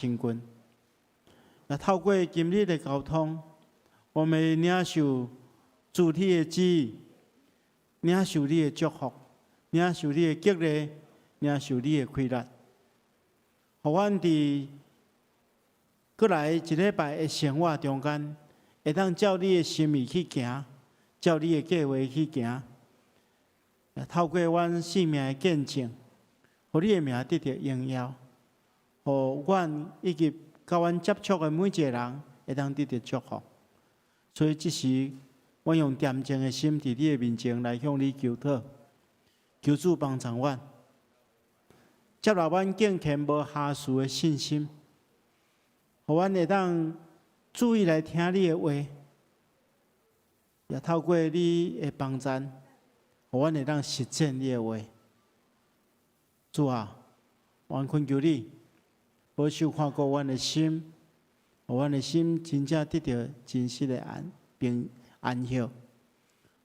成群。也透过今日的交通，我们领受主你的旨意，领受你的祝福，领受你的激励，领受你的快乐。互阮伫过来一礼拜的生活中间，会当照你的心意去行，照你的计划去行。透过阮生命的见证，互你的名得到荣耀，互阮以及甲阮接触的每一个人会当得到祝福。所以这时，我用恬静的心伫你的面前来向你求祷，求主帮助阮，接纳阮敬虔无瑕疵的信心，互阮会当注意来听你的话，也透过你的帮助，互阮会当实践你的话。主啊，阮恳求你保守看顾阮的心，互阮的心真正得到真实的安息，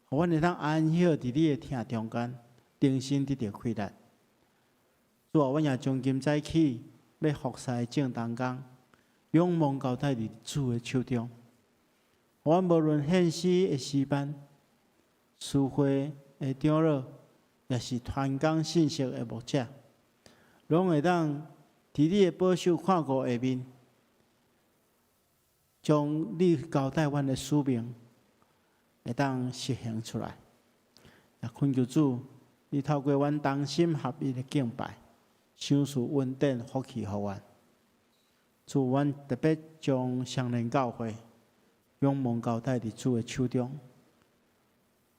互阮会当安息伫你的听中间，定心得到快乐。主啊，阮也从今早起要服侍正当工，仰望交代伫主的手中。互阮无论献诗的诗班、诗会的长老，也是传讲信息的牧者，拢会当伫你的保守看顾下面，将你交代阮的使命会当实行出来。也恳求主，你透过阮同心合意的敬拜，赏赐稳定福气予阮。主，阮特别将相连教会仰望交代伫主的手中，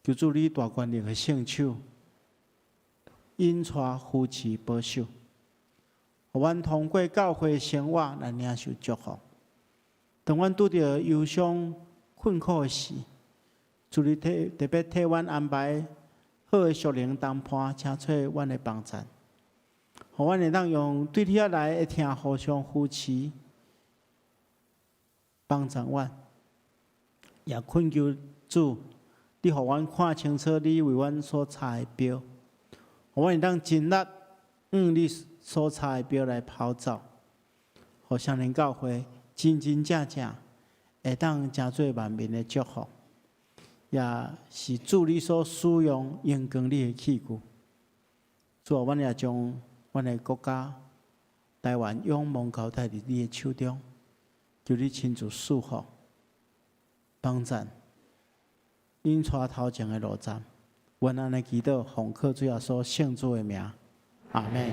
求主你大权力的圣手，引带扶持保守，互阮通过教会生活来领受祝福。当阮拄着忧伤困苦的时，主你特别替阮安排好的属灵谈判，请找阮的帮助，互阮会当用对你来的听互相扶持，帮助阮。也恳求主，你互阮看清楚你为阮所插的标，互阮会当尽力你所插的标来跑走，互相连教会真真正正会当成做万民的祝福，也是主你所使用用光你的器具。主啊，阮也将阮的国家台湾仰望交代伫你的手中，求你亲自赐福。帮助引带头前的路站，愿安尼祈祷，奉靠主耶稣圣主的名，阿门。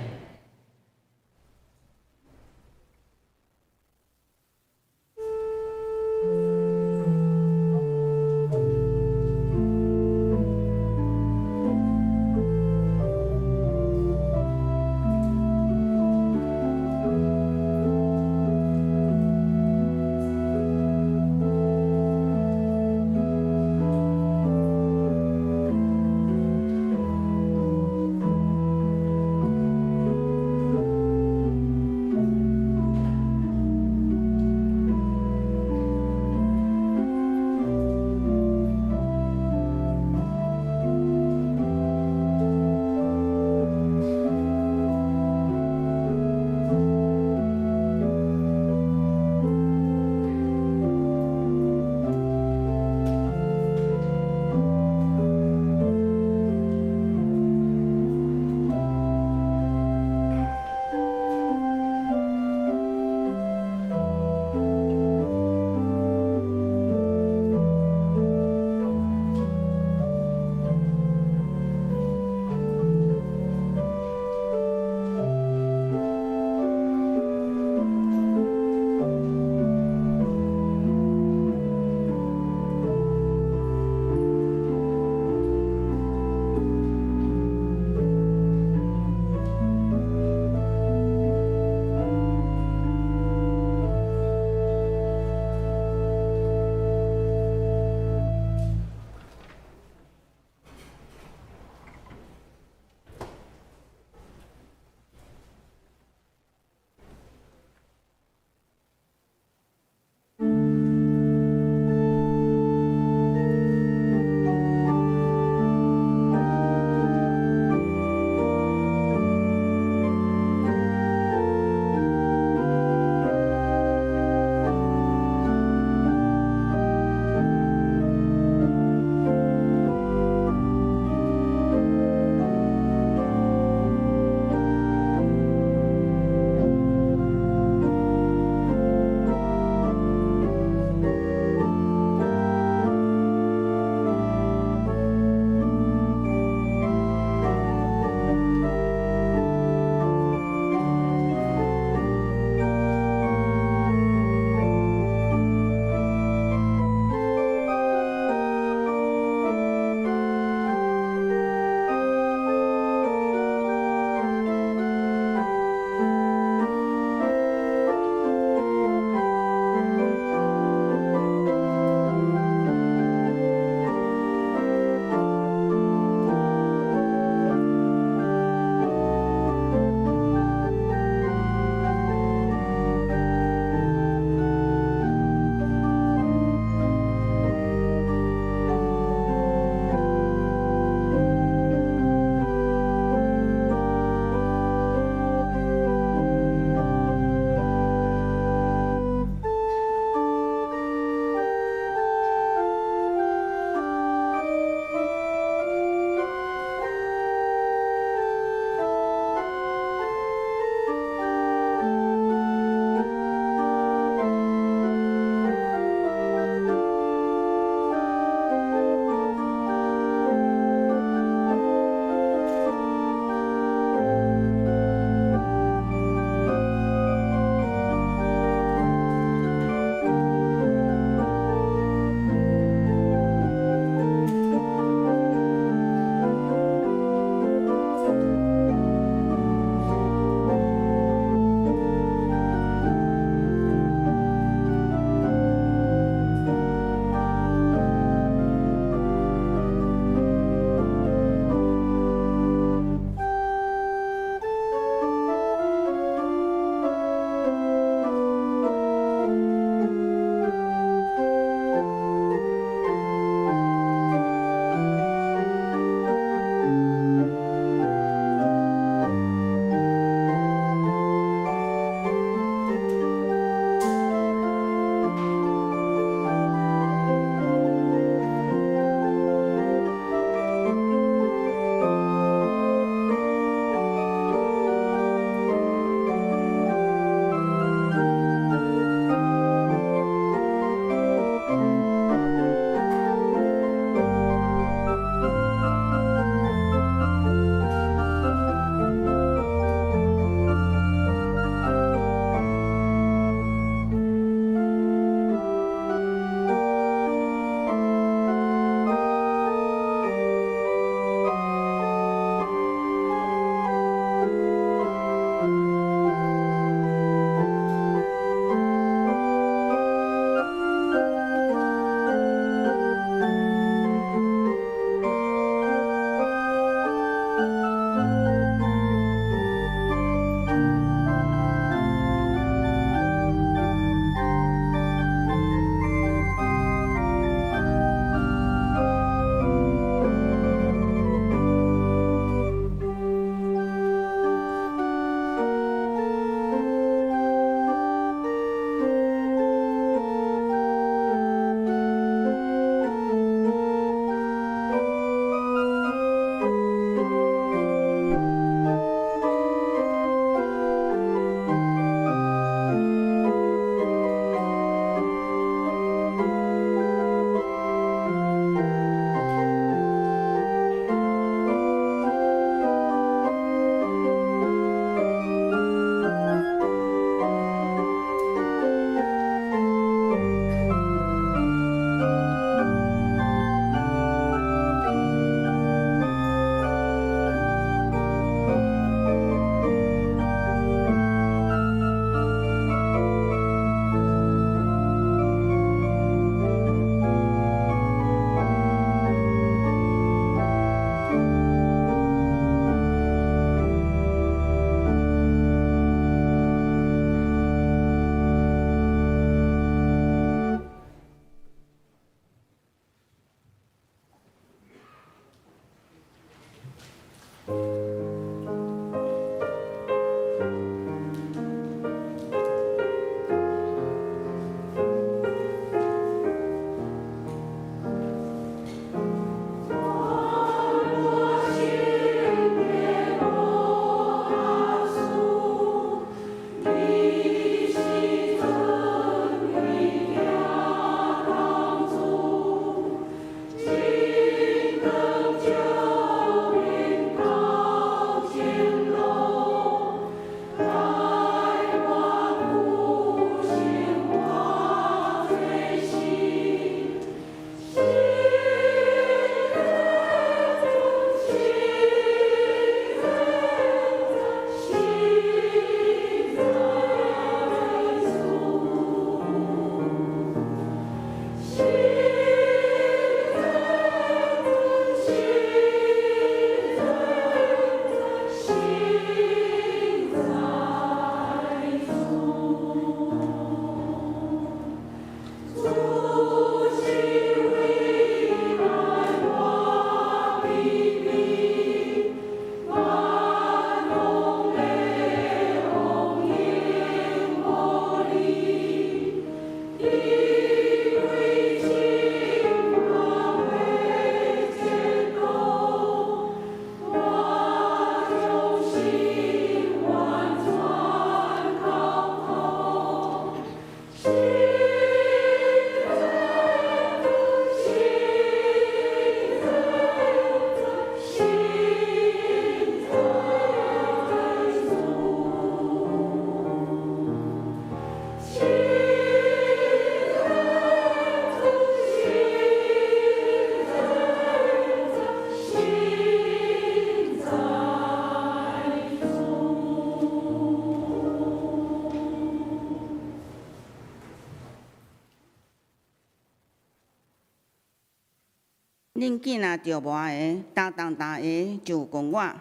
恁囝仔着磨的，重的就讲我。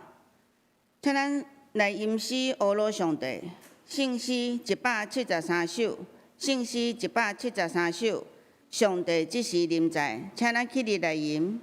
请咱来吟诗阿罗上帝，圣诗173首，圣诗173首，上帝即时临在，请咱起立来吟。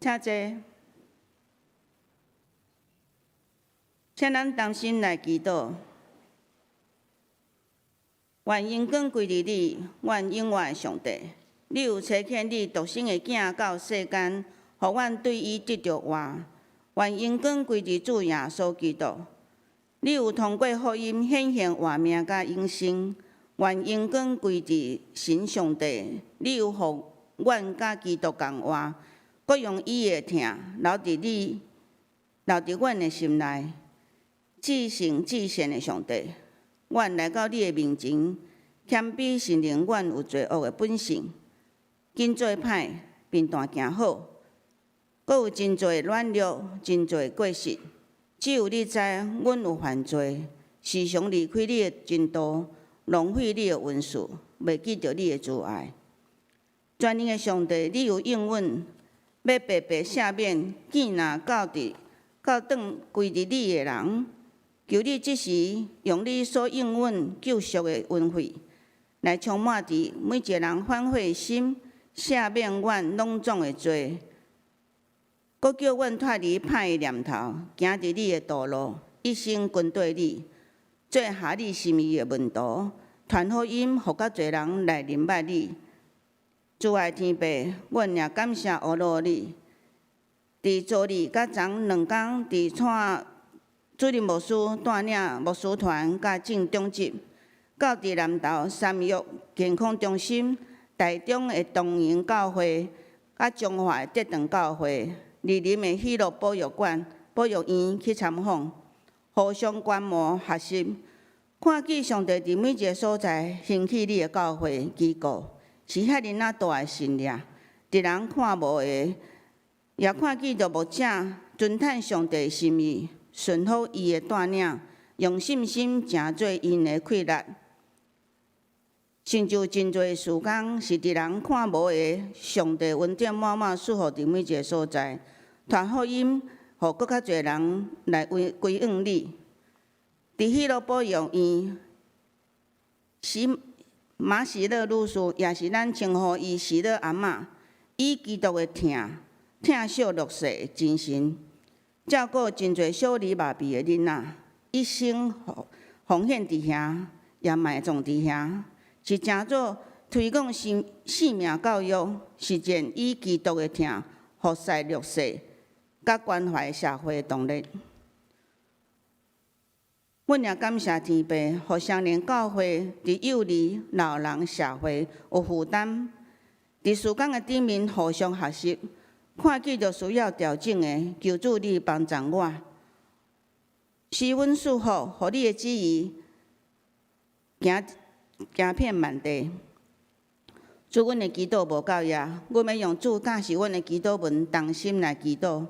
请坐，请咱同心来祈祷。愿荣光归于你，愿永远的上帝。你有差遣你独生的囝到世间，互阮对伊得着活。愿荣光归于主耶稣基督。你有通过福音显现活命甲永生。愿荣光归于神上帝。你有互阮甲基督共活。搁用伊的疼留伫阮的心内，至圣至善的上帝，阮来到你的面前，谦卑承认阮有罪恶的本性，紧做歹，并断行好，搁有真侪软弱，真侪过失。只有你知，阮有犯罪，时常离开你的真道，浪费你的恩赐，袂记着你的慈爱。全能的上帝，你有应允。要白白赦免囝仔到转归伫你的人，求你即时用你所应允救赎的恩惠，来充满伫每一个人反悔的心，赦免阮拢总的罪，搁叫阮脱离歹的念头，行伫你的道路，一生跟对你，做合你心意的门徒，传福音，互较侪人来明白你。主爱天父，阮也感谢阿罗你，伫昨日甲昨2天，伫主任牧师带领牧师团甲正中级，到伫南投三育健康中心、台中的东营教会、甲中华的德长教会、莅临的喜乐保育馆、保育院去参访，互相观摩学习，看见上帝伫每一个所在兴起你的教会机构，是遐尼大的信念，伫人看无的，也看见着牧者遵趁上帝的心意，顺服伊的带领，用信心成做因的气力。成就真侪事工，是伫人看无的，上帝恩典满满赐予伫每一个所在，传福音，互搁较侪人来归向你。伫喜乐保育院，马喜乐女士也是咱称呼伊喜乐阿嬷，以基督的疼惜落世的精神，照顾真侪小儿麻痹的囡仔，一生奉献伫遐，也埋葬伫遐。是诚做推广性命教育，实践以基督的疼服侍落世，甲关怀社会的动力。阮也感谢天父，互双连教会伫幼儿、老人社会有负担，伫事工的顶面互相学习，看见着需要调整的，求主你帮助我，使阮束缚，互你的旨意行遍万地。主，阮的祈祷无够也，阮要用主教示阮的祈祷文，同心来祈祷。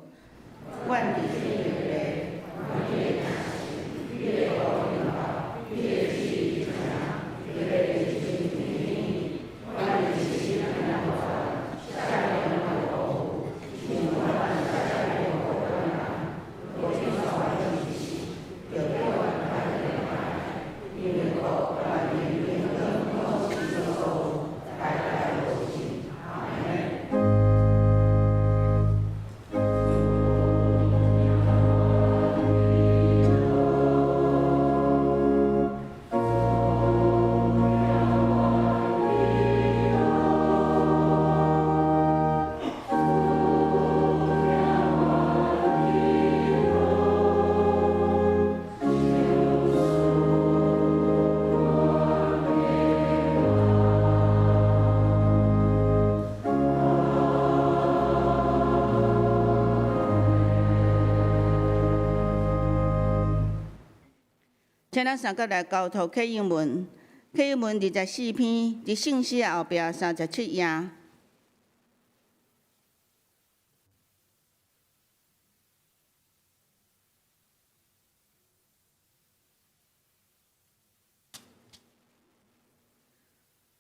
请咱三个来交托客英文，客英文24篇，伫信息后壁37页。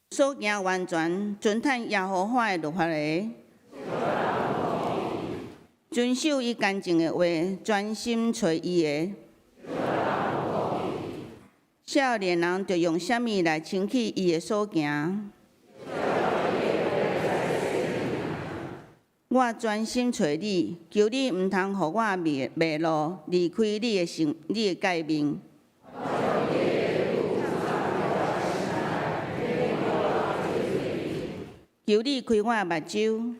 所行完全遵趁耶和华的律法的，遵守伊干净的话，专心找伊的。少年人着用啥物来清起伊的所行？我专心找你，求你毋通互我迷路，离开你的界面。求你开我的目睭，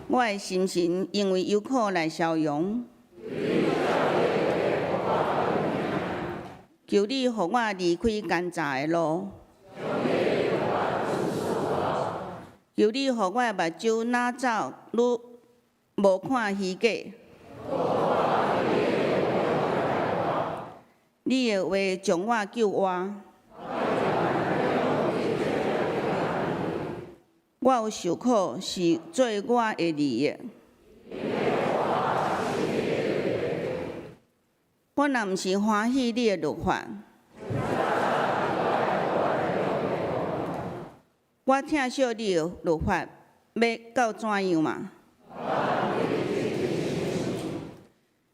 我的心神因为忧苦来消融。求你，互我离开奸诈的路；求你，互我的目睭哪走愈无看虚假。你的话将我救活。我有受苦，是做我的利益。我若毋是欢喜你的律法，我疼惜你的律法，要到怎样嘛？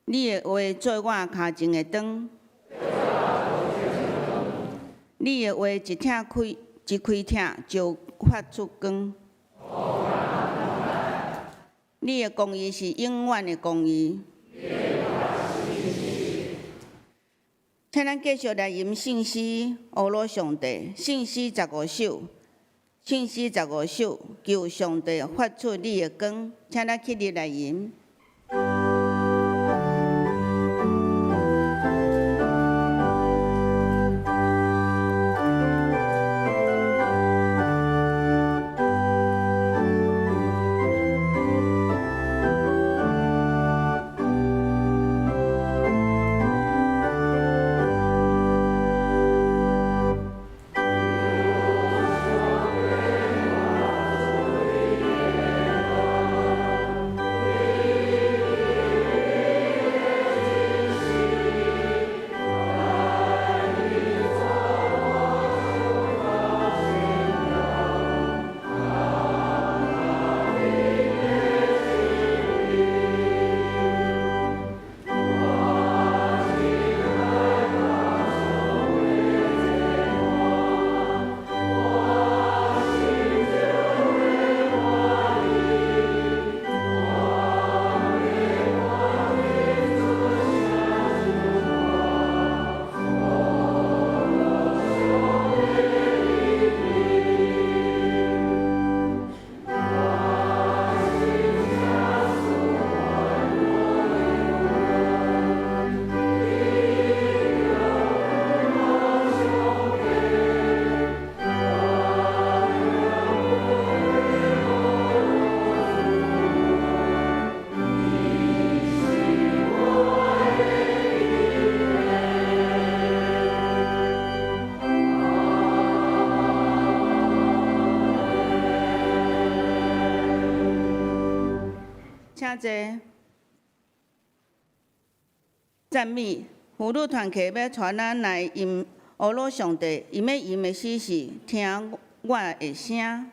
你的话做我骹前的灯，你的话一开疼就发出光。你的公义是永远的公义。请咱继续来吟信息，阿罗上帝，信息15首，信息15首，求上帝发出你的光，请咱起立来吟。请坐。赞美妇女团契要传咱来吟俄罗上帝，伊要吟的诗是听我的声。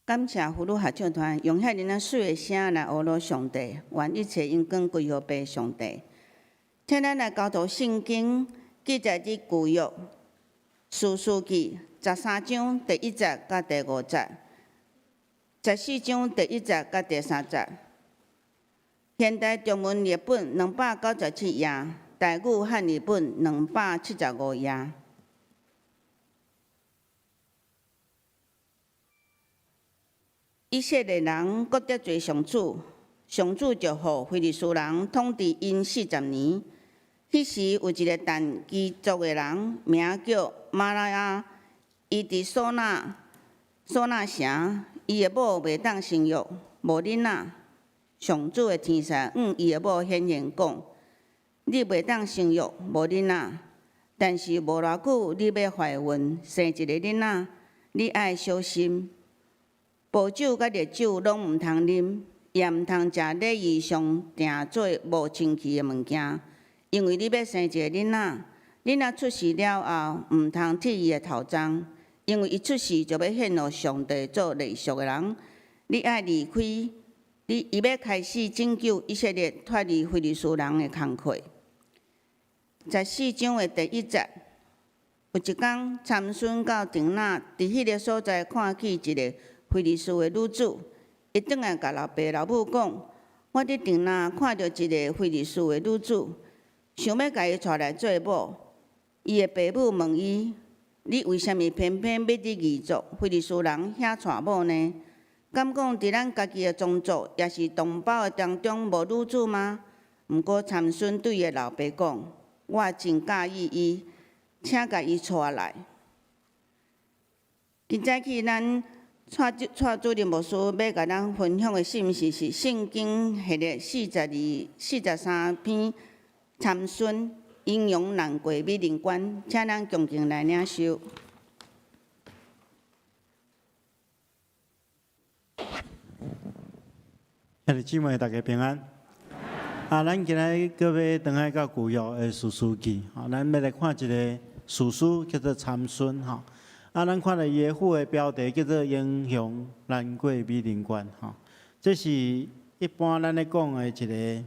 感谢妇女合唱团用遐尔水的声来学罗上帝，愿一切因光归乎爸上帝。请咱来交托圣经，记载伫旧约士师记13章第1节到第5节，14章第1节到第3节。现代中文译本297页，台语汉语本275页。以色列人各得罪上主，上主就互非利士人统治因40年。迄时有一个但基族的人，名叫马拉亚，伊伫索那城，伊的某袂当生育，无囡仔。上主的天使伊的某显现讲：你袂当生育，无囡仔，但是无偌久你要怀孕，生一个囡仔，你爱小心。薄酒甲烈酒拢毋通啉，也毋通食礼仪上定做无清气的物件，因为你要生一个囡仔，囡仔出世了后，毋通剃伊的头鬃，因为伊出世就要献互上帝做礼俗的人。你爱离开，伊要开始拯救以色列脱离非利士人的工课。14章的第1节，有一天，参孙到亭那，伫迄个所在看见一个非利士的女子，伊转来甲老爸老母讲：我伫亭那看到一个非利士的女子，想要甲伊带来做某。伊的爸母问伊：你为虾米偏偏要伫异族非利士人遐带某呢？敢讲伫咱家己的宗族，也是同胞的当中无女子吗？毋过参孙对伊的老爸讲：我真介意伊，请甲伊带来。今早起咱蔡主任牧师要甲咱分享的信息是《圣经》系列43篇参孙英勇难过美灵关，请咱恭敬来领受。兄弟姊妹，大家平安。咱今日各要转来到旧约的士师记，咱要来看一个士师叫做参孙哈。咱看到耶户的标题叫做英雄难过美灵关哈，这是一般咱咧讲的一个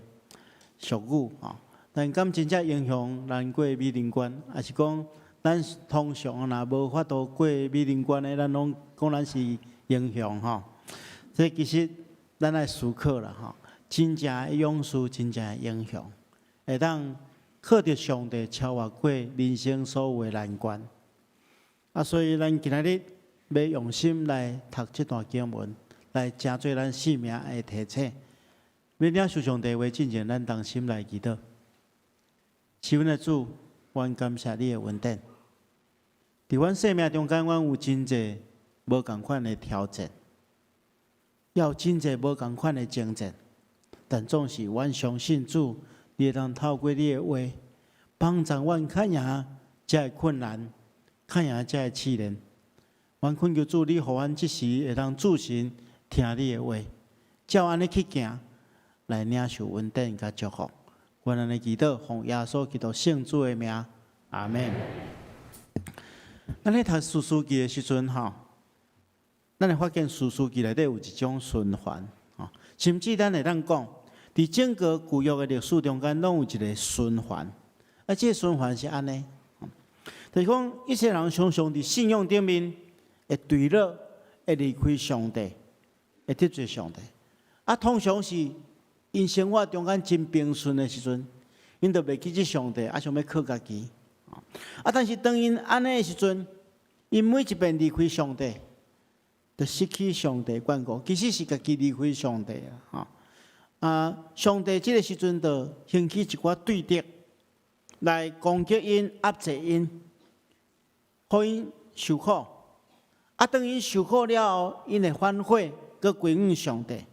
俗语哈。但敢真正英雄难过美灵关，还是讲咱通常若无法度过美灵关的，咱拢讲咱是英雄哈。这其实咱爱思考啦哈，真正的勇士，真正的英雄，会当靠着上帝超越过人生所有的难关。所以咱今日要用心来读这段经文，来成做咱生命的提醒。要领受上帝话，进前咱同心来祈祷。是阮的主，阮感谢你的恩典。伫阮生命中间，阮有真侪无共款的挑战，也有真侪无共款的征战，但总是阮相信主，你会当透过你的话，帮助阮看赢这困难。看赢这个试炼，阮恳求主，你予阮即时会当注心听你的话，照安尼去行，来领受恩典甲祝福。阮安尼祈祷，奉耶稣基督圣主的名，阿门。咱咧读士师记的时阵吼，咱会发现士师记内底有一种循环，甚至咱会当讲，伫整个旧约的历史中间，拢有一个循环，这个循环是安尼。就是讲，一些人常常伫信仰顶面会坠落，会离开上帝，会得罪上帝。通常是因生活中间真平顺的时阵，因就袂记起上帝，想要靠家己。但是当因安尼的时阵，因每一遍离开上帝，就失去上帝眷顾，其实是家己离开上帝上帝这个时阵就兴起一寡对敌来攻击因、压制因。互因受苦，当因受苦了后，因会反悔，佮归向上帝。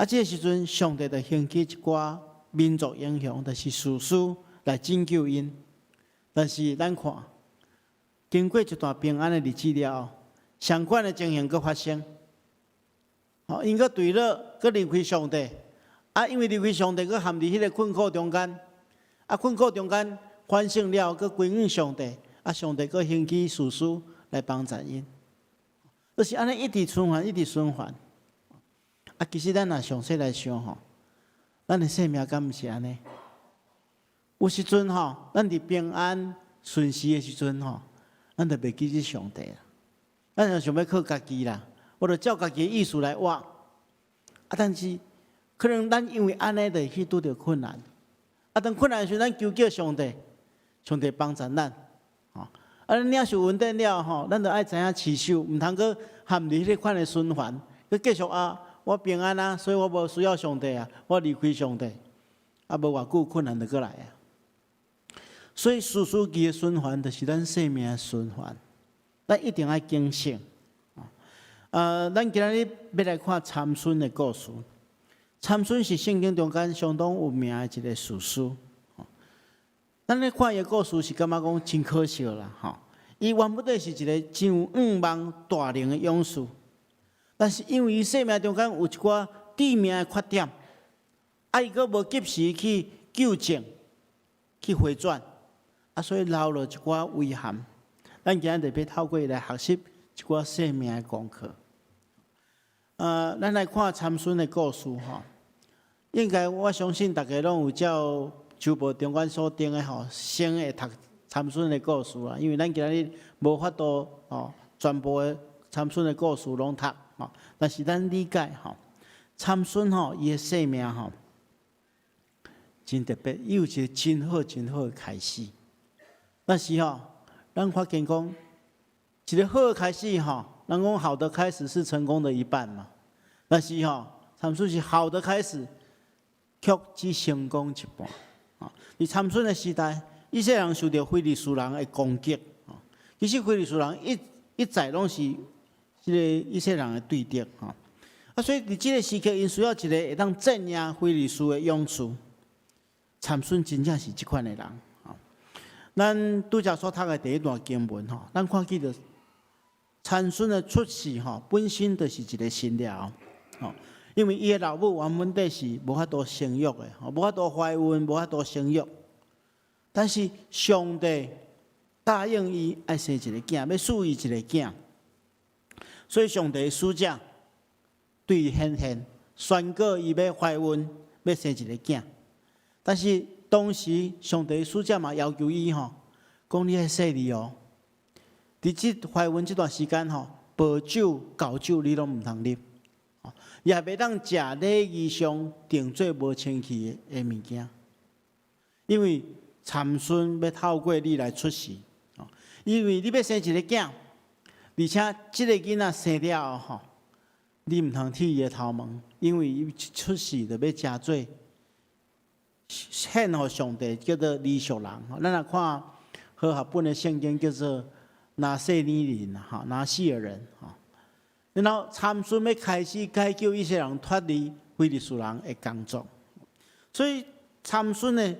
这个时阵，上帝就兴起一寡民族英雄，就是士师来拯救因。但是咱看，经过一段平安的日子了后，相关的情形佮发生。因佮坠落，佮离开上帝。因为离开上帝，佮陷伫迄个困苦中间。困苦中间反省了后，佮归向上帝。上帝佫兴起士师来帮助因，就是安尼一直循环，一直循环。其实咱若详细来想吼，咱的生命敢毋是安尼？有时阵吼，咱伫平安顺遂的时阵吼，咱就袂记起上帝啦。咱就想要靠家己啦，或者照家己的意思来活。但是可能咱因为安尼的去拄着困难，当困难的时候，咱求叫上帝，上帝帮助咱。咱领受稳定了咱就爱知影持守，唔通去陷入迄个款的循环，去继续我平安啊，所以我无需要上帝啊，我离开上帝，无偌久困难就过来啊。所以四书记的循环，就是咱生命的循环，咱一定要警醒。咱今日要来看参孙的故事。参孙是圣经中间相当有名的一个史书。咱咧看伊个故事是感觉讲真可笑啦，伊原本就是一个真有仰望大能的勇士，但是因为伊生命中间有一寡致命的缺点，伊阁无及时去纠正、去回转，所以留了一寡遗憾。咱今日特别透过伊来学习一寡生命的功课。咱来看参孙的故事应该我相信大家拢有照周报中间所定的先会读参孙的故事啦，因为咱今日无法度全部的参孙的故事拢读但是咱理解参孙伊的生命真特别，伊有一个真好真好的开始。但是咱发现讲一个好的开始人讲好的开始是成功的一半嘛，但是参孙是好的开始，却只成功一半。伫参孙的时代，以色列人受到非利士人的攻击。其实非利士人一再拢是这个以色列人的对敌。所以伫这个时刻，因需要一个会当镇压非利士的勇士。参孙真正是这款的人。咱拄则所读的第一段经文咱看见着参孙的出世本身就是一个神了。因为伊的老母原本是无法度生育的，无法度怀孕，无法度生育。但是上帝答应伊爱生一个囝，要赐伊一个囝。所以上帝的使者对伊显现，宣告伊要怀孕，要生一个囝。但是当时上帝的使者嘛要求伊讲你爱细腻伫这怀孕这段时间薄酒、高酒你拢唔通啉。也袂当食礼仪上定做无清气的物件，因为参孙要透过你来出世，因为你要生一个囝，而且这个囡仔生了后你唔通剃伊的头毛，因为伊出世就要加做献予上帝，叫做利属人。咱来看和合本的圣经叫做拿细尼人拿细尔人然后参孙要开始解救以色列人脱离非利士人的工作，所以参孙的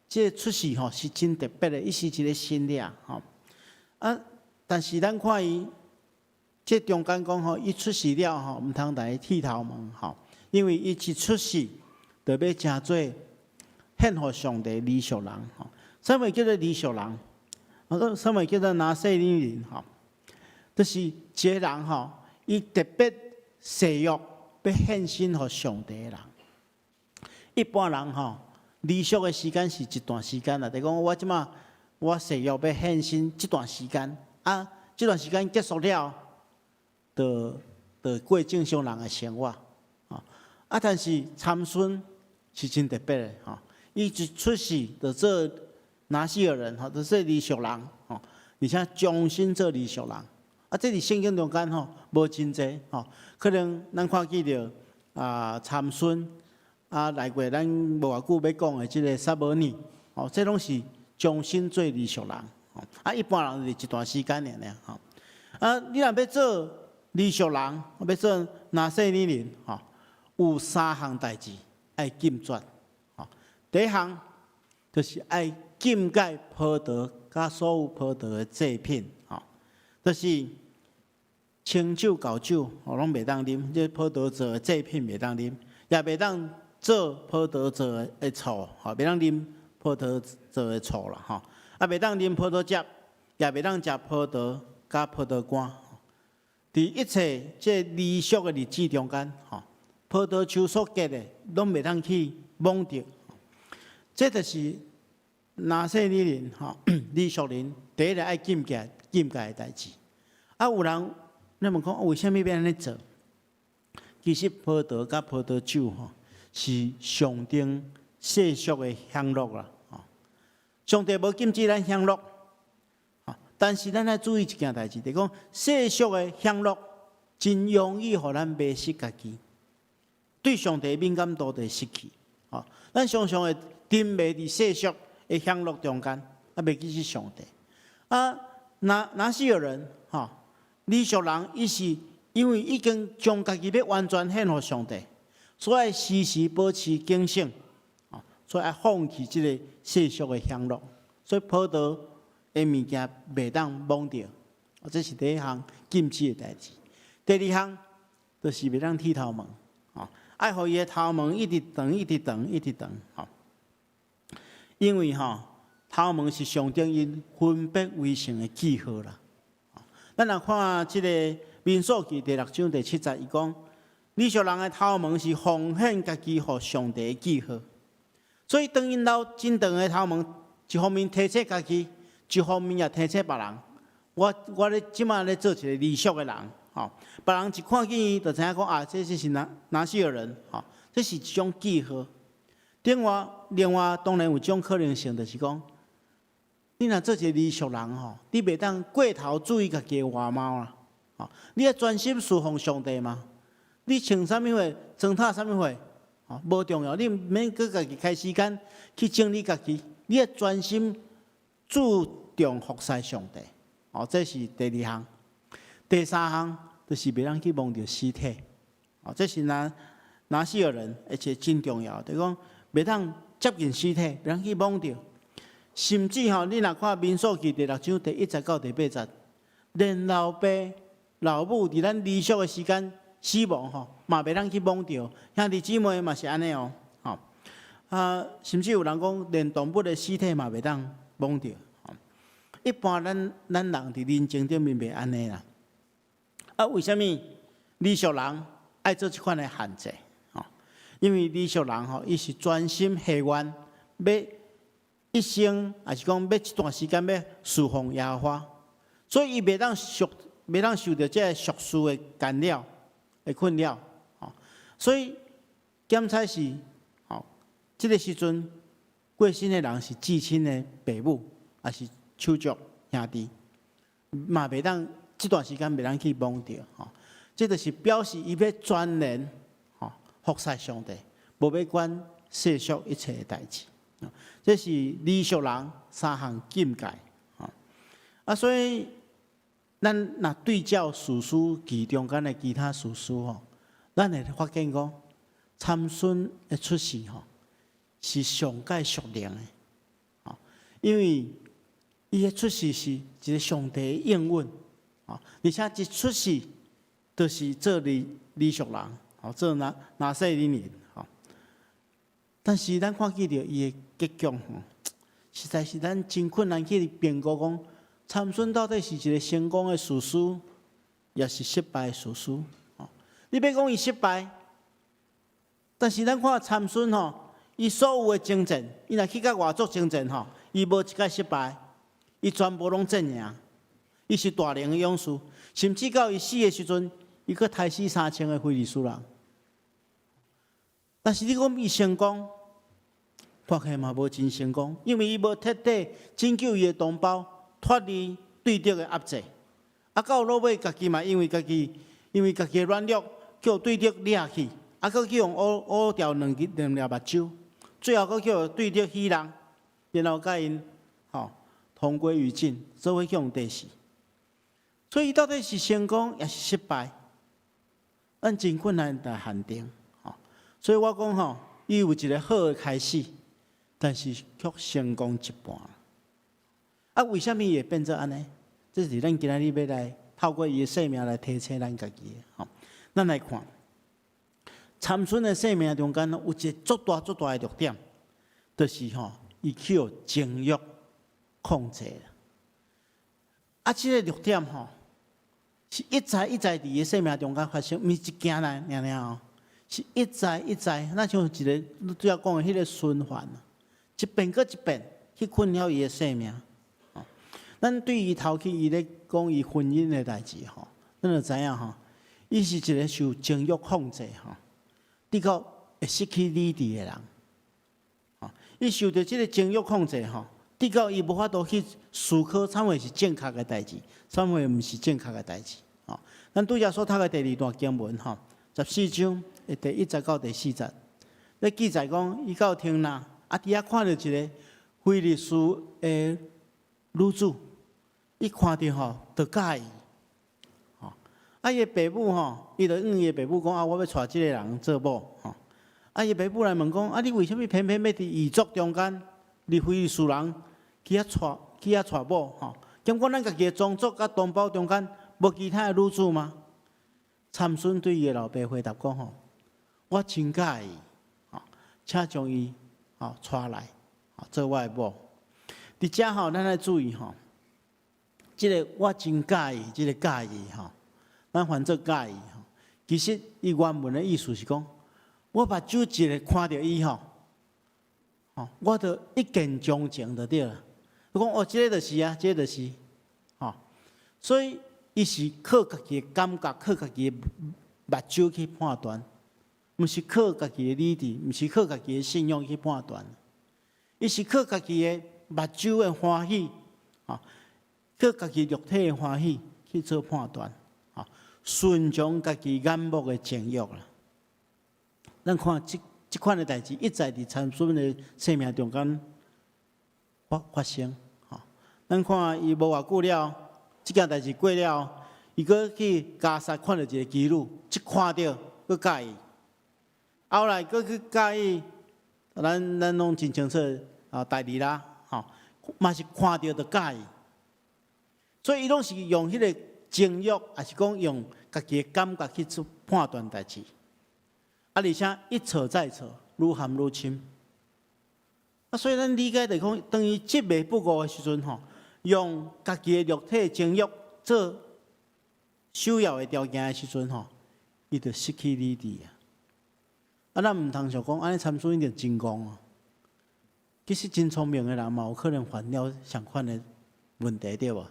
这出世是真特别的，伊是一个新例但是咱看伊这中间讲伊出世了唔通来剃头毛因为伊一出世就要成做献予上帝利属人什么叫做利属人？什么叫做拿细尼人？就是一个人伊特别誓约要献身予上帝的人。一般人理想的时间是一段时间啦，就讲我即马我誓约要献身这段时间这段时间结束了，就过正常人的生活但是参孙是真特别的伊一出世就做拿西尔人就做利属人而且终身做利属人。这伫圣经中间无真济可能咱看见着参孙内过咱无偌久要讲的即个撒母耳这拢是终身做利属人一般人就是一段时间尔你若要做利属人，要做拿细尼人有3项代志爱禁绝第一项就是爱禁戒葡萄甲所有葡萄的制品就是清酒、高酒拢袂当啉，这葡萄做的制品袂当啉，也袂当做葡萄做的醋袂当啉葡萄做的醋啦袂当啉葡萄汁，也袂当食葡萄甲葡萄干。伫一切这礼俗的日子中间葡萄树所结的拢袂当去摸着。这就是拿细尼人利属人第一个爱禁戒的代志。有人你问讲为什么要安尼做？其实葡萄甲葡萄酒是象征世俗的享乐啦。上帝无禁止咱享乐，但是咱要注意一件代志，就是讲世俗的享乐真容易互咱迷失家己，对上帝敏感度就失去。咱常常会沉迷伫世俗的享乐中间，袂记是上帝。若是有人理俗人，伊是因为已经将家己要完全献予上帝，所以时时保持警醒，所以要放弃即个世俗的享乐，所以跑道的物件袂当忘掉，这是第一项禁止的代志。第二项就是袂当剃头毛，爱互伊的头毛一直长，一直长，一直长，因为头毛是象征因分别为圣的记号啦。咱来看即个民数记第6章第7节，伊讲理俗人的头毛是奉献家己予上帝的记号，所以当因留真长的头毛，一方面提醒家己，一方面也提醒别人。我咧即马咧做一个理俗的人，别人一看见伊就知影讲这是哪些人，这是一种记号。另外当然有一种可能性，就是讲，你若做一个理俗人你袂当过头注意家己的外貌啦，你要专心侍奉上帝嘛。你穿啥物货，装塔啥物货，无重要。你毋免搁家己开时间去整理家己，你要专心注重服侍上帝。这是第二项。第三项就是袂当去摸着尸体，这是哪是有人，而且真重要，就是讲袂当接近尸体，袂当去摸着。甚至你若看民数记第6章第1节到第8节，连老爸老母伫咱离俗的时间死亡嘛袂当去摸着，兄弟姊妹嘛是安尼甚至有人讲连动物的尸体嘛袂当摸着。一般咱人伫人情顶面袂安尼啦。为什么理俗人爱做这款的限制？因为理俗人伊是专心下愿，要一生也是讲要一段时间要侍奉耶和华，所以伊袂当受到这个俗事的干扰、的困扰。所以检采是这个时阵过身的人是至亲的爸母，也是手足兄弟，嘛袂当这段时间袂当去摸着。这就是表示伊要专人服侍上帝，无要管世俗一切的代志。这是理俗人3项禁戒。所以咱若对照史书记中间的其他史书咱会发现讲参孙的出世是上界属灵的，因为伊的出世是一个上帝的应允，而且一出世就是做理俗人，做拿西里人。但是咱看见到伊的结局实在是咱真困难去评估讲参孙到底是一个成功的士师，也是失败的士师。你别讲伊失败，但是咱看参孙伊所有的征战，伊若去到外族征战伊无一届失败，伊全部拢战赢。伊是大能的勇士，甚至到伊死的时阵，伊阁杀死3000个非利士人。但是你讲伊成功，发现嘛无真成功，因为伊无彻底拯救伊的同胞脱离对敌的压制。到落尾家己嘛，因为家己的软弱，叫对敌掠去，阁去用乌掉两粒目睭，最后阁叫对敌死人，然后甲因同归于尽，做伙去用地死。所以伊到底是成功也是失败，咱真困难来判定。所以我讲伊有一个好的开始，但是却成功一半。为什么会变做安尼？这是咱今仔日要来透过伊的生命来提醒咱家己的。咱来看参孙的生命中间有一个足大的弱点，就是伊去有情欲控制。这个弱点是一再伫伊生命中间发生，毋是一件尔是一再，那像一个主要讲的迄个循环，一遍搁一遍去困扰伊的生命。咱对于头去伊咧讲伊婚姻的代志咱就知影伊是一个受情欲控制，直到会失去理智的人。伊受到即个情欲控制直到伊无法度去思考，啥货是正确的代志，啥货毋是正确的代志。咱拄则所读的第2段经文14章的第1节到第4节，咧记载讲，伊到厅内，伫遐看到一个非利士的女子，伊看到就介意。伊的爸母伊就伊的爸母讲我要娶即个人做某伊的爸母来问讲你为什么偏偏要伫异族中间，伫非利士人去遐娶某结果咱家己的宗族甲同胞中间无其他的女子吗？参孙对伊的老爸回答讲我真介意请将伊娶来做我的某。伫遮咱要注意即个我真介意，即个介意咱翻做介意其实伊原文的意思是讲，我目睭一个看到伊我就一见钟情就对了。我讲即个就是啊，即个就是所以伊是靠家己的感觉，靠家己的目睭去判断，毋是靠家己的理智，毋是靠家己的信仰去判断。伊是靠家己的目睭的欢喜靠家己肉体的欢喜去做判断顺从家己眼目的情欲啦。咱看即款的代志一再伫参孙的生命中间发生咱看伊无偌久了，即件代志过了，伊搁去加沙看到一个妓女，一看到搁介意，后来搁去介意，咱拢真清楚代理啦嘛是看到就介意，所以伊拢是用迄个情欲，还是讲用家己的感觉去做判断代志，而且一错再错，愈陷愈深。所以咱理解就讲，当伊执迷不悟的时阵用家己的肉体情欲做首要的条件的时阵伊就失去理智咱毋通想讲安尼参孙一定真戆其实真聪明的人嘛，有可能犯了相款的问题，对无？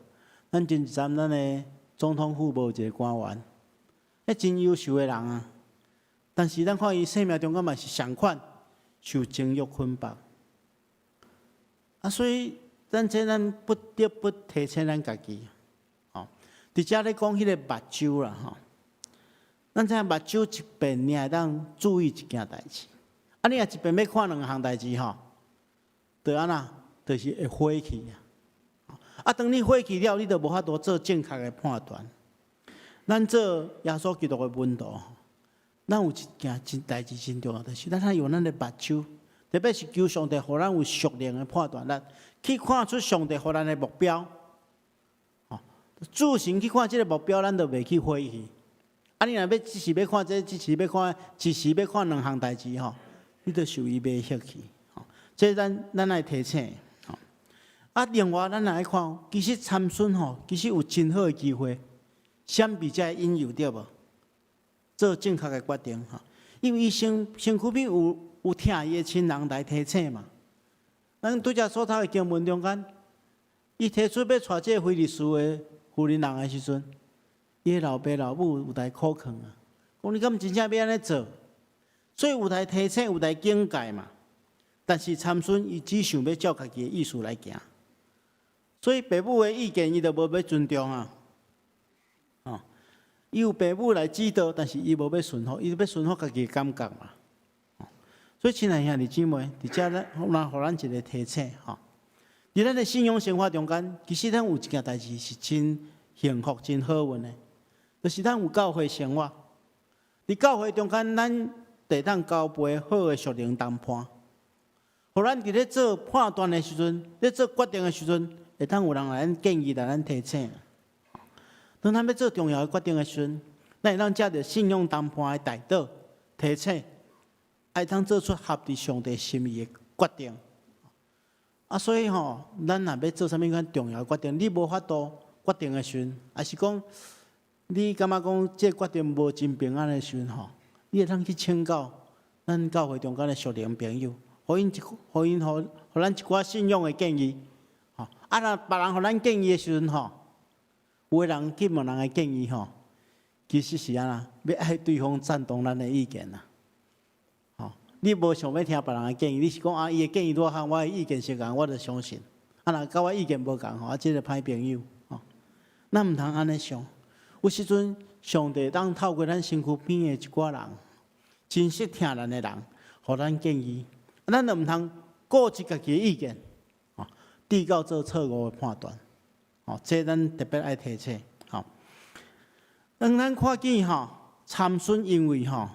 咱前一站咱的总统府无一个官员，真优秀的人但是咱看伊生命中间嘛是相款受情欲捆绑所以咱不得不提醒咱家己伫遮咧讲迄个目睭啦咱知影目睭一遍，你会当注意一件代志你若一遍要看2项代志就安那，就是会火气当你火气了，你就无法度做正确的判断。咱做耶稣基督的门徒，咱有一件代志真重要，就是咱用咱的目睭，特别是求上帝，互咱有熟练的判断力，去看出上帝互咱的目标。自行去看这个目标，咱就袂去火气。你若只是要看这，只是要看2项代志你就受伊袂兴趣。这咱来提醒。另外咱来看，其实参孙其实有真好的机会，闪避这引诱对无？做正确的决定因为伊身躯边有听伊的亲人来提醒嘛。咱拄则所读的经文中间，伊提出要娶这个非利士的妇人人的时阵，伊的老爸老母有来苦劝讲你敢真正要安尼做？所以有来提醒，有来警戒嘛。但是参孙伊只想要照家己的意思来行，所以爸母的意见伊就无要尊重伊有爸母来指导，但是伊无要顺服，伊要顺服家己的感觉嘛。所以亲爱兄弟姊妹，伫遮咱互咱一个提醒伫咱的信仰生活中间，其实咱有一件代志是真幸福、真好运的，就是咱有教会生活。伫教会中间，咱得当交陪好的属灵谈判，互咱伫咧做判断的时阵，咧做决定的时阵，会当有人来咱建议来咱提醒。当咱要做重要的决定的时阵，咱会当借着信仰谈判的大道提醒，会当做出合乎上帝心意的决定。所以咱若要做啥物款重要的决定，你无法度决定的时阵，还是讲你感觉讲这决定无真平安的时阵你会当去请教咱教会中间的属灵朋友，互咱一寡信仰的建议。若别人互咱建议的时阵有的人去问人的建议其实是要爱对方赞同咱的意见你无想要听别人的建议，你是讲啊，伊的建议多好，我的意见相共，我就相信。啊，若甲我意见无共吼，啊，即个歹朋友吼，咱毋通安尼想。有时阵，上帝当透过咱身躯边的一寡人，真实听咱的人，互咱建议，咱就毋通顾及家己的意见，吼，递到做错误的判断，吼，这咱特别爱提醒，吼。当咱看见吼，参孙因为吼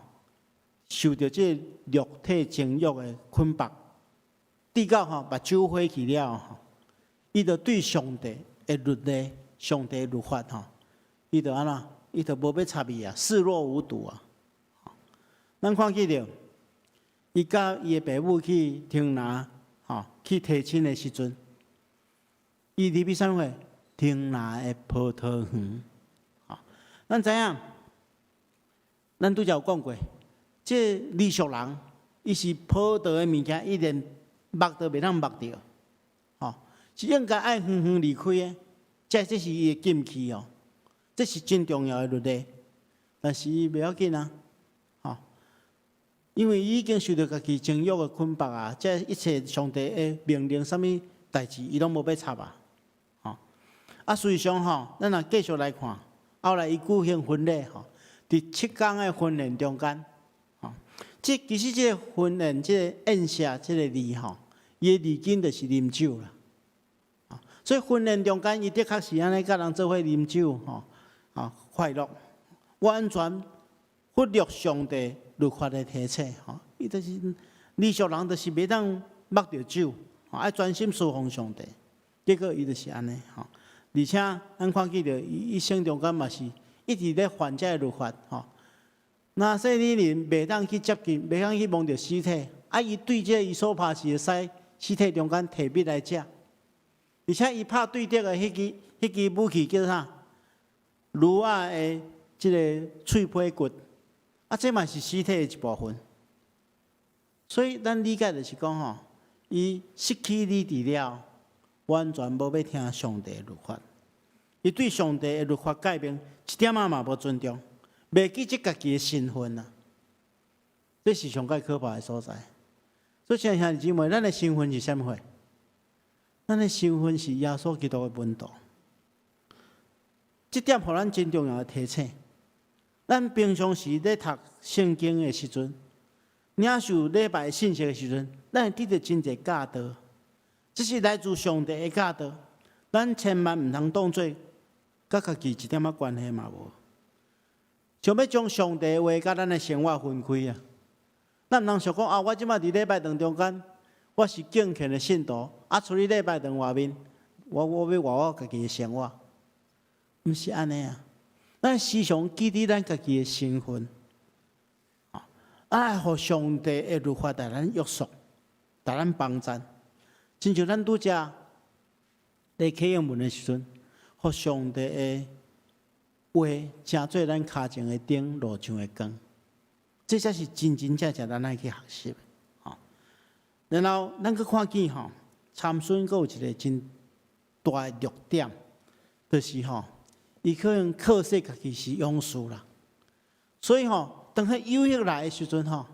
受到这肉体情欲的捆绑，直到吼目睭火去了吼，伊就对上帝的律例、上帝的律法吼，伊就安怎？伊就无要插伊啊，视若无睹啊。咱看见着，伊甲伊的爸母去听拿吼，去提亲的时阵，伊入去啥货？听拿的葡萄园。咱知影，咱拄则有讲过，这利俗人，伊是葡萄的物件，伊连目都袂当目着，吼，是应该爱远远离开的。这是伊的禁忌哦，这是真重要的律例。但是伊袂要紧啊，吼，因为伊已经受到家己情欲的捆绑啊，这一切上帝的命令，啥物代志，伊拢无要插啊，吼。啊，事实上吼，咱若继续来看。后来伊举行婚礼吼，伫7天的婚宴中间，吼，其实这个婚宴、这个宴席、这个礼吼，伊的礼金就是啉酒啦，啊，所以婚宴中间伊的确是安尼，甲人做伙啉酒吼，啊，快乐，完全忽略上帝律法的提醒吼，伊就是利俗人，就是袂当目着酒，爱专心侍奉上帝，结果伊就是安尼吼。而且，咱看见着伊一生中间嘛是一直咧犯这律法吼。那说你人袂当去接近，袂当去摸着尸体，啊，伊对这伊所拍是会使尸体中间摕笔来食，而且伊拍对着的迄支武器叫啥？驴仔的即个喙皮骨，啊，这嘛是尸体的一部分。所以咱理解就是讲吼，伊失去理智了。完全无要听上帝的律法，伊对上帝的律法改变一点仔嘛无尊重，袂记即家己的身份啊，这是上界可怕的所在。所以亲爱兄弟姊妹，咱的身份是啥物货？咱的身份是耶稣基督的门徒，这点互咱真重要的提醒。咱平常时咧读圣经的时阵，领受礼拜信息的时阵，咱会得到真侪教导。这是来自上帝的教导，咱千万毋通当作甲家己一点仔关系嘛无。想要将上帝的话甲咱的生活分开啊！咱毋通想讲啊，我即摆伫礼拜堂中间，我是敬虔的信徒，啊，出去礼拜堂外面，我要活我家己的生活，毋是安尼啊！咱时常记伫咱家己的身份，啊，互上帝的律法带咱约束，带咱帮助。亲像咱拄则在启应门的时阵，互上帝的话成做咱脚前的灯，路上的光，这才是真真正正咱爱去学习的。吼，然后咱去看见吼，参孙阁有一个真大的弱点，就是吼，伊可能靠说家己是勇士啦，所以吼，当迄有血来的时阵吼，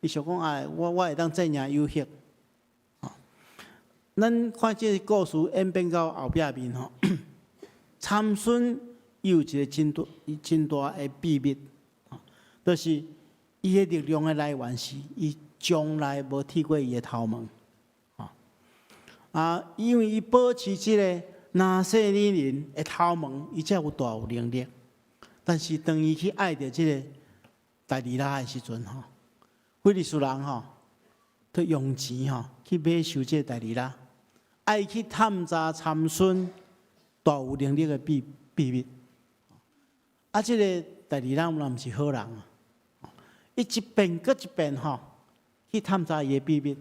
伊想讲哎，我会当镇压有血。咱看这个故事演变到后壁面吼，参孙有一个真大的秘密，就是伊的力量的来源是伊从来无剃过伊的头毛，因为伊保持这个拿细女人的头毛，伊才有大有能力。但是当伊去爱着这个大利拉的时阵吼，非利士人吼，他用钱吼去买收这个大利拉。爱去探查参孙大有能力的秘密，这个大利拉毋是好人啊！伊一遍搁一遍吼去探查伊的秘密，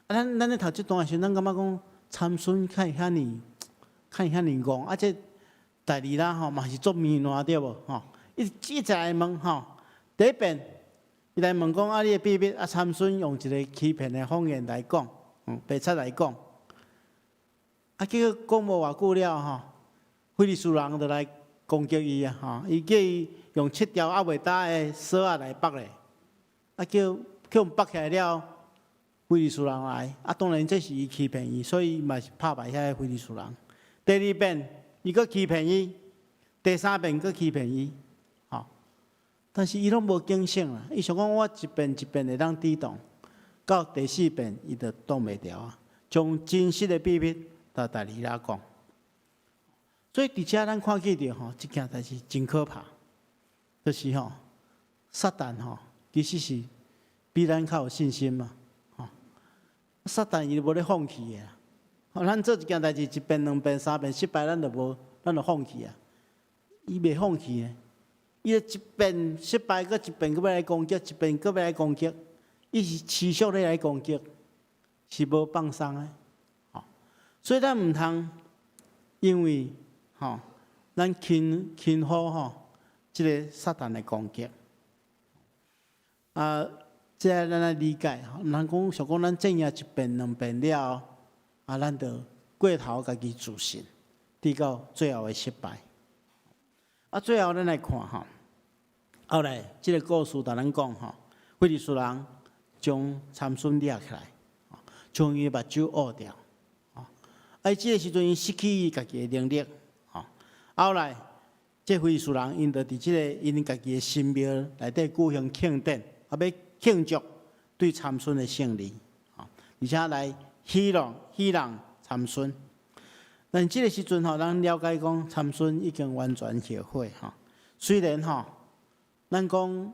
咱咧读这段的时候，咱感觉讲参孙看遐尼戆，这大利拉吼嘛是做面烂对无？吼，一直来问吼，第一遍伊来问讲你的秘密，参孙用一个欺骗的谎言来讲，白贼来讲。结果讲无偌久了吼，非利士人就来攻击伊啊！伊叫伊用7条还袂打的锁仔来绑咧，叫去互绑起来了，非利士人来，当然这是伊欺骗伊，所以嘛是拍败遐个非利士人。第二遍，伊佫欺骗伊；第三遍佫欺骗伊，但是伊拢无警醒啦，伊想讲我一遍一遍会当抵挡，到第四遍伊就挡袂牢啊，将真实的秘密甲大家来讲。所以伫遮咱看见着即件代志真可怕，就是撒旦其实是比咱较有信心嘛，撒旦伊无咧放弃的，咱做一件代志一遍两遍三遍失败，咱就放弃啊，伊袂放弃的。伊一遍失败，搁一遍搁要来攻击，一遍搁要来攻击，伊是持续咧来攻击，是无放松的。所以咱毋通因为咱轻忽即个撒旦的攻击。即个咱来理解，毋通想讲咱正业一遍两遍了后，咱就过头家己自信，直到最后的失败。最后咱来看后来即个故事甲咱讲非利士人将参孙抓起来，将伊目睭挖掉。即个时阵伊失去伊家己的能力。后来这非利士人因着伫即个因家己的神庙内底举行庆典，要庆祝对参孙的胜利，而且来戏弄参孙。但即个时阵咱了解讲参孙已经完全后悔虽然咱讲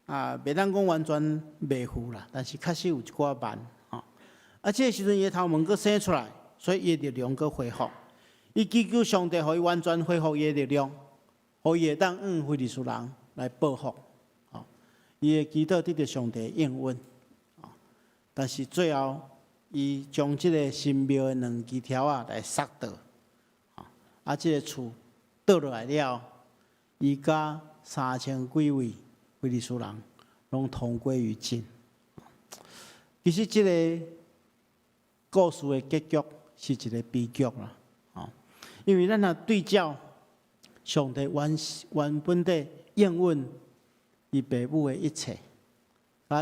袂当讲完全袂负啦，但是确实有一寡慢即个时阵伊的头毛佫生出来，所以伊的力量佫恢复。伊祈求上帝，互伊完全恢复伊的力量，互伊会当非利士人来报复。伊的祈祷得到上帝应允。但是最后，伊将即个神庙的2支条来杀倒。即个厝倒落来了，伊甲3000几位非利士人拢同归于尽。其实即个故事的结局是一个悲剧啦。因为咱若对照上帝原本的应允伊爸母的一切，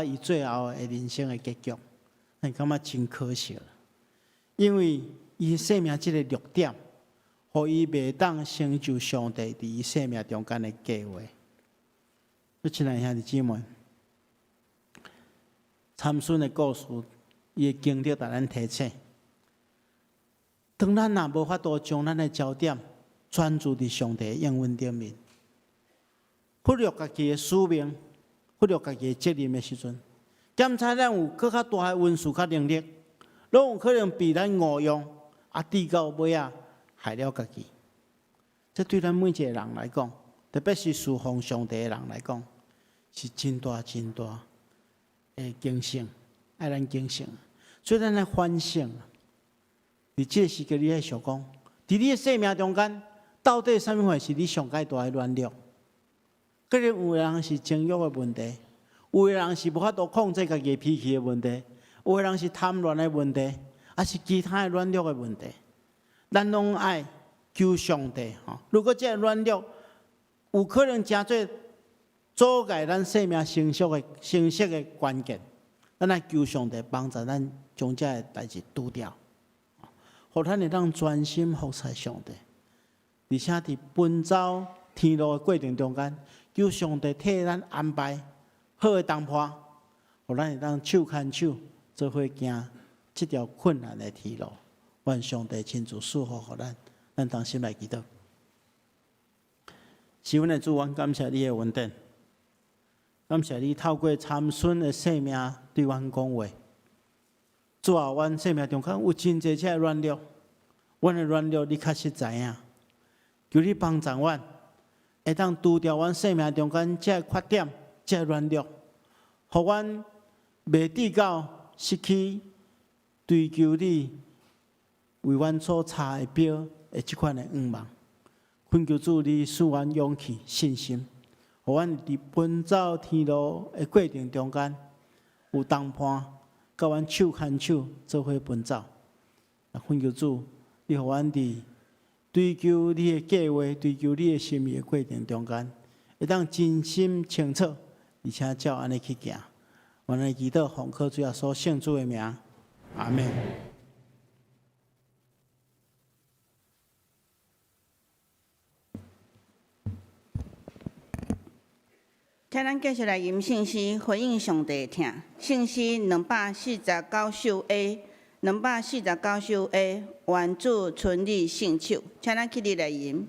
伊最后的人生的结局，咱感觉真可惜了。因为伊生命这个弱点，互伊袂当成就上帝伫伊生命中间的计划。亲爱兄弟姊妹，参孙的故事，伊的经历，甲咱提醒。当咱若无法度将咱的焦点专注伫上帝的应允顶面，忽略家己的使命，忽略家己的责任的时阵，检查咱有更较大的温数甲能力，拢有可能被咱误用，直到尾害了家己。这对咱每一个人来讲，特别是侍奉上帝的人来讲，是真大真大的警醒，爱咱警醒。所以咱来反省。伫即个时刻，你爱想讲，伫你的生命中间，到底啥物货是你上介大的软弱？可能有的人是情欲的问题，有的人是无法度控制家己脾气的问题，有的人是贪婪的问题，还是其他的软弱的问题。咱拢爱求上帝如果这软弱有可能真做阻碍咱生命成熟的关键，咱爱求上帝帮助咱将这个代志拄掉。互咱会当专心服侍上帝，而且伫奔走天路的过程中间，求上帝替咱安排好的同伴，互咱会当手牵手做伙行这条困难的天路。愿上帝亲自赐福互咱，咱同心来祈祷。是阮的主，阮感谢你的恩典，感谢你透过参孙的生命对阮讲话。主啊，阮生命中间有真侪这软弱，阮的软弱你确实知影。求你帮助阮，会当拄掉阮生命中间这缺点、这软弱，互阮袂直到失去追求你为阮所插的标的即款的愿望。恳求主你赐阮勇气、信心，互阮伫奔走天路的过程中间有同伴。甲阮手牵手做伙奔走，恳求主，你互阮伫追求你的计划、追求你的心意的过程中间，会当真心清楚，而且照安尼去行。我们祈祷奉靠主耶稣圣主的名，阿门。请咱继续来吟圣诗，回应上帝的听。圣诗249首 A，249首 A， 愿主存你圣手，请咱起立来吟。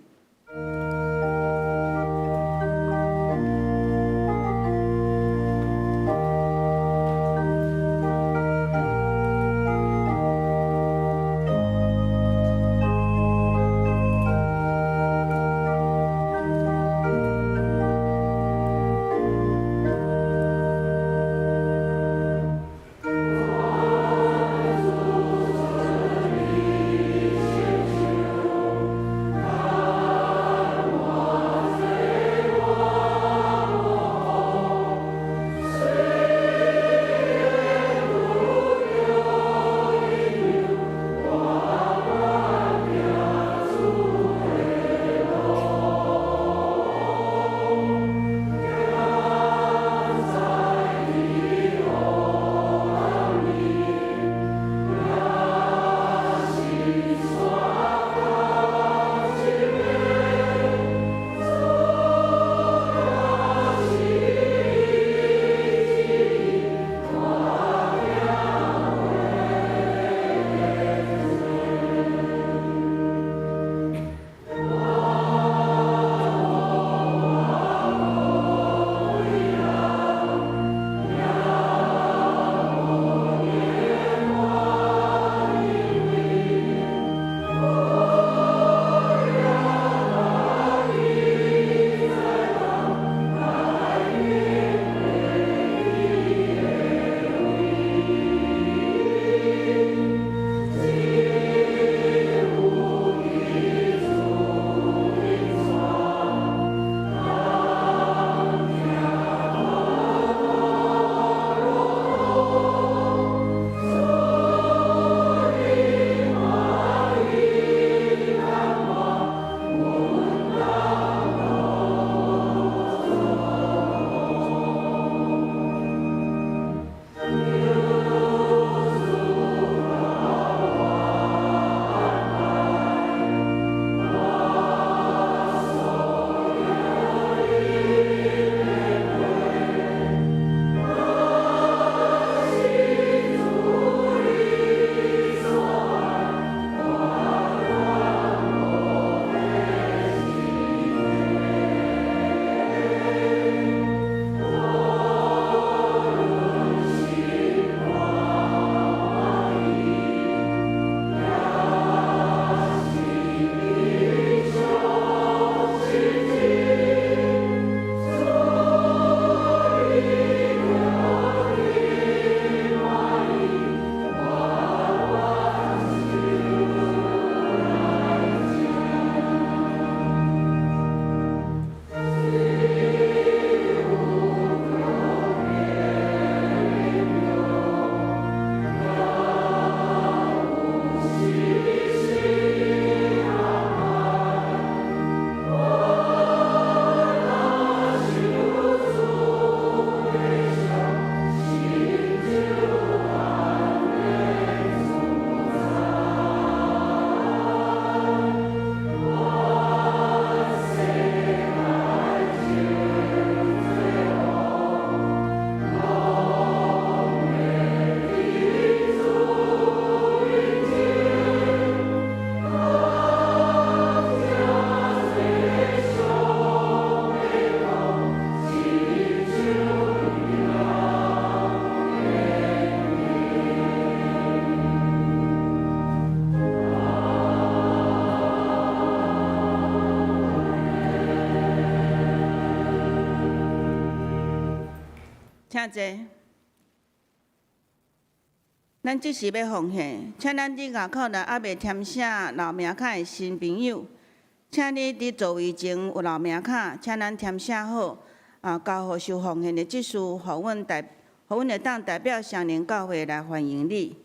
请坐。咱即时要奉献，请咱伫外口内还未填写留名卡的新朋友，请你伫座位前有留名卡，请咱填写好，交互受奉献的职事，互阮会当代表双连教会来欢迎你。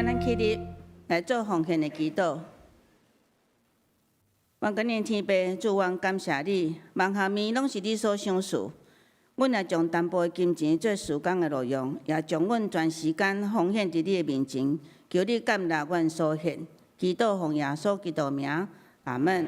请咱起立来做奉献的祈祷。愿今年天父，主愿感谢你，望下面拢是你所赏赐。阮也将淡薄的金钱做事工的路用，也将阮全时间奉献伫你的面前，求你感纳阮所献。祈祷奉耶稣基督名，阿门。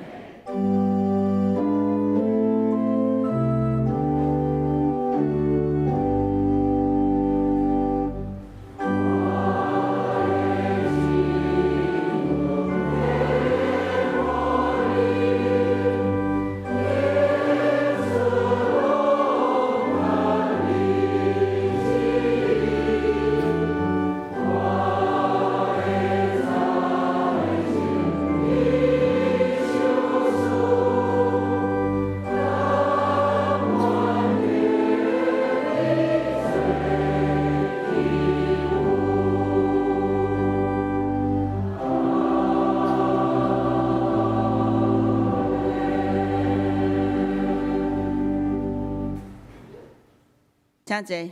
请坐。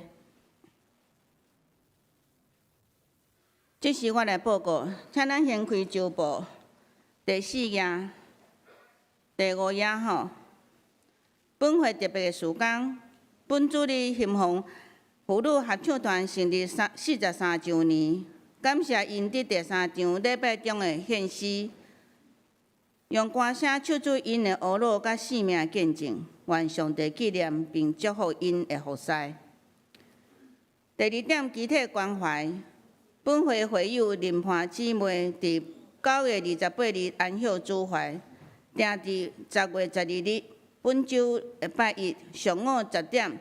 这时我来报告，请咱先开周报第4页、第5页吼。本会特别的事工，本主日欣赏妇女合唱团成立43周年，感谢因伫第3场礼拜中的献诗，用歌声唱出因的婀娜甲生命见证，愿上帝纪念并祝福因的服侍。第2点，集体关怀。本会会友林盼姊妹伫9月28日安享主怀，定伫10月12日本周礼拜一上午10点，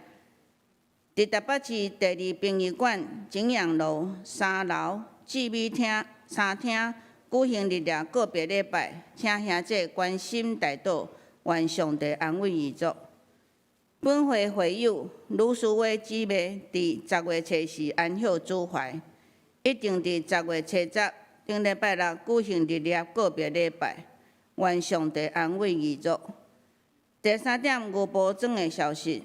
伫台北市第2殡仪馆景阳路3楼姊妹厅3厅举行日夜告别礼拜，请兄姐关心代祷，愿上帝安慰遗族。本会会友吕淑薇姊妹伫10月14日安享主怀，一定伫10月10顶礼拜六举行日夜告别礼拜，愿上帝安慰遗族。第3点，牛埔庄的消息。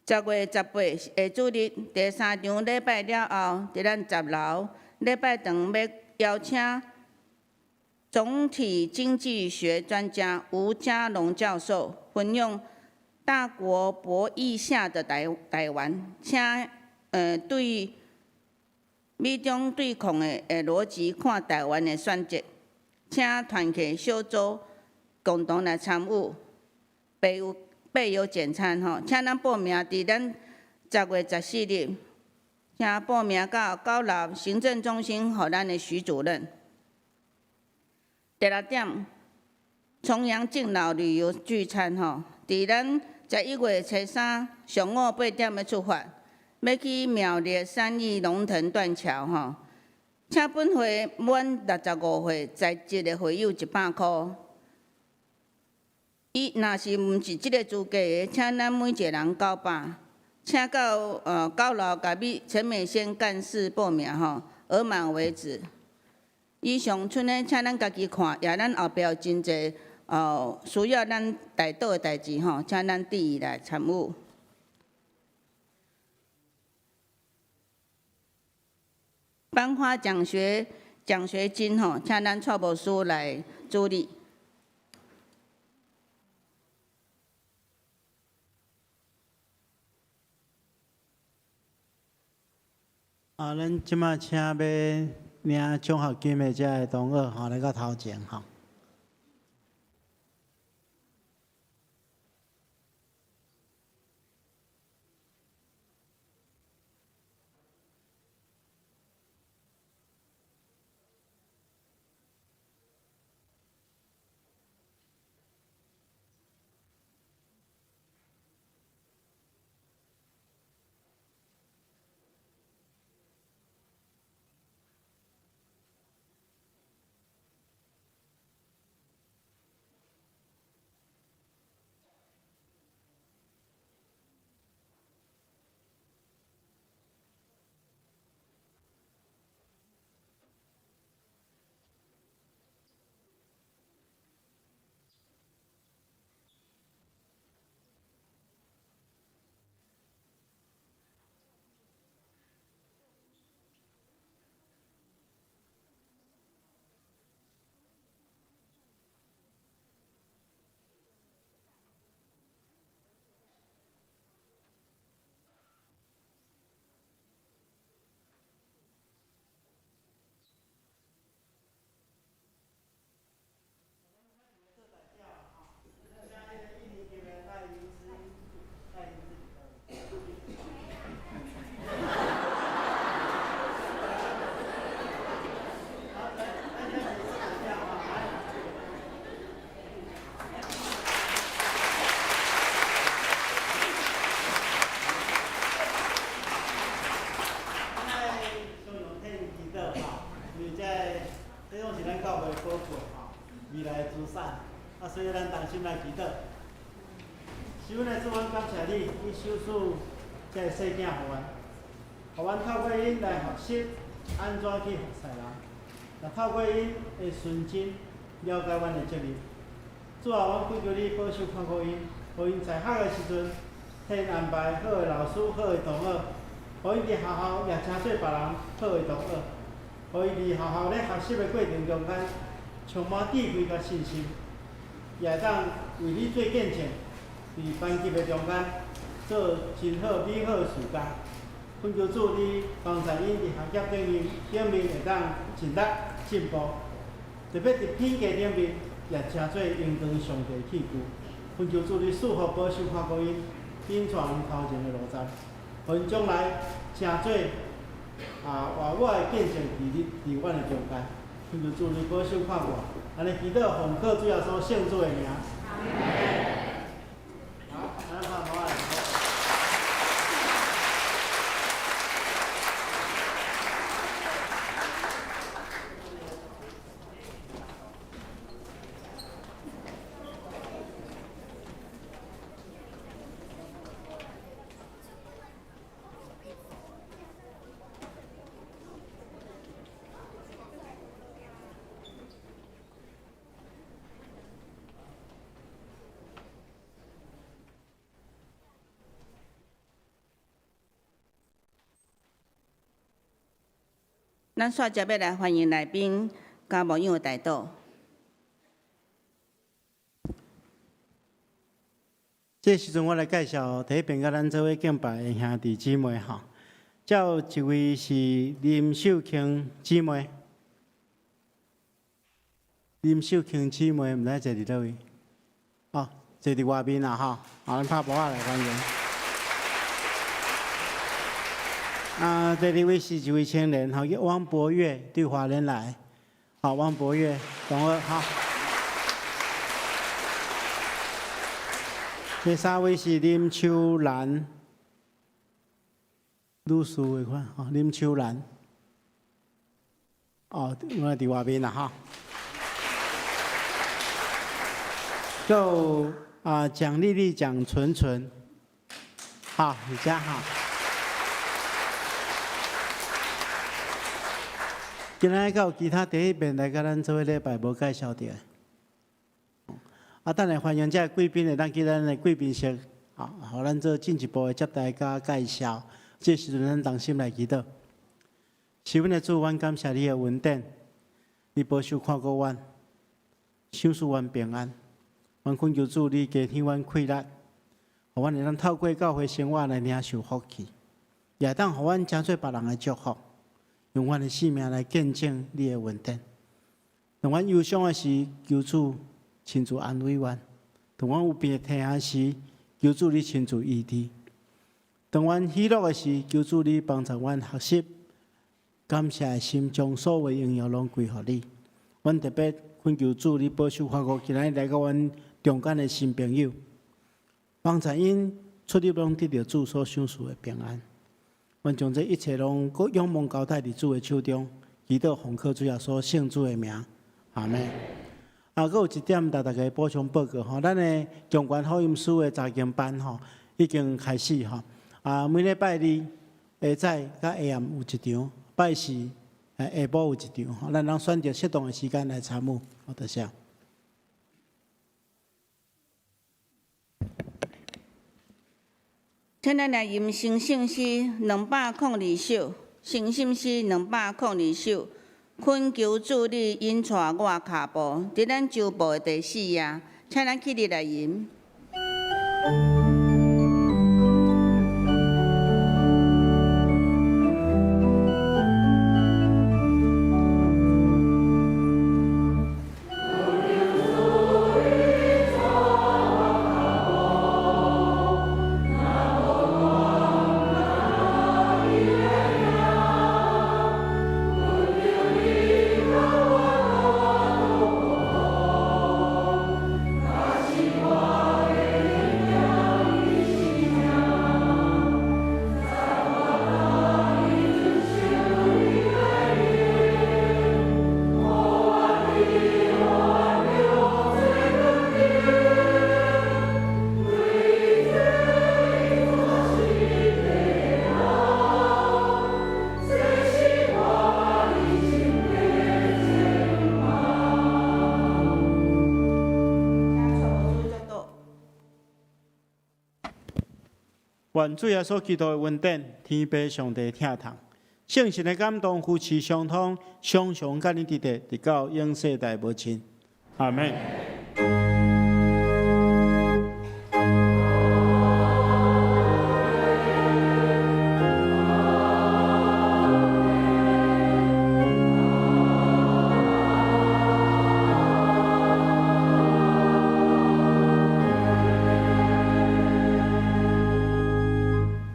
10月18日下主日第3场礼拜了后，伫咱10楼礼拜堂要邀请总体经济学专家吴家龙教授分享大国博弈下的台湾，请对美中对抗的逻辑看台湾的选择，请团体小组共同来参与，备有简餐吼，请咱报名伫咱10月14日，请报名到高楼行政中心，予咱的徐主任。第6点，重阳敬老旅游聚餐吼，伫咱11月3上午8点要出发，要去苗栗3义龙腾断桥吼，请本会满65岁在职的会友100块。若是毋是即个资格的，请咱每一个人900，请到高楼甲陈美仙干事报名吼，额满为止。以上剩的，请咱家己看，也咱后壁有真侪需要咱代祷的代志吼，请咱第一来参与。颁发奖学金吼，请咱蔡牧师来主理。咱即马请要领奖学金的遮个同学吼，来到头前吼。心来祈祷。是阮来主，阮感谢你，你手术这个细囝互阮，互阮透过因来学习安怎去服侍人，也透过因的纯真了解阮的责任。主啊，阮祈求你保守看顾因，互因在学的时阵，天安排好的老师、好的同学，互因伫学校也诚做别人好的同学，互因伫学校咧学习的过程中间，充满智慧甲信心，也会当为你做见证，伫班级的中间做真好美好的事工。恳求主你帮助因伫学业顶面会当尽力进步，特别伫品格顶面也诚做应当上帝器具。恳求主你赐福保守看顾因，引带因头前的路站，互因将来诚做活我的见证伫阮的中间。恳求主你保守看顾，安尼祈祷奉靠主耶稣圣主的名。好，咱看好啊。咱煞接要来欢迎来宾甲牧养的代祷。这时阵，我来介绍第一遍甲咱做伙敬拜的兄弟姊妹吼。有一位是林秀卿姊妹，林秀卿姊妹，毋知坐伫倒位？哦，坐伫外面啦吼。咱拍鼓仔来欢迎。第二位是一位青年，吼，叫汪博月，对华人来，好，汪博月，同学，好。第三位是林秋兰，女士的款，吼，林秋兰，哦，我伫外面啦，哈。就蒋丽丽、蒋纯纯，好，你家好。今仔有其他第一遍来甲咱做伙礼拜无介绍着。等下欢迎这贵宾的，咱去咱的贵宾席，互咱做进一步的接待甲介绍。这时阵咱同心来祈祷。是阮的主，阮感谢你的恩典，你保守看顾阮，赏赐阮平安。阮恳求主，你加添阮气力，互阮会当透过教会生活来领受福气，也当互阮诚做别人的祝福。用阮的性命来见证你的恩典。当阮忧伤的时，求主亲自安慰阮；当阮有病痛的时，求主你亲自医治；当阮喜乐的时，求主你帮助阮学习感谢的心，将所有荣耀拢归乎你。阮特别恳求主你保守看顾今日来到阮中间的新朋友，帮助因出入拢得到主所赏赐的平安。阮将这一切拢各仰望交代伫主的手中，祈祷奉靠主耶稣圣主的名，阿门。佫有一点，大家补充报告吼，咱的中原福音书的查经班吼已经开始吼。每礼拜二下早甲下暗有一场，拜四下晡有一场吼，咱能选择适当的时间来参与，好多谢。请咱来吟圣圣诗202首，圣心诗202首，恳求主你引带我脚步，伫咱周步的第4页，请咱起立来吟。愿主耶稣基督的恩典，天父上帝听痛，圣神的感动，夫妻相通，常常甲你伫地，直到永世代无尽。阿门。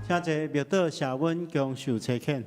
请坐，庙道谢文强受差遣。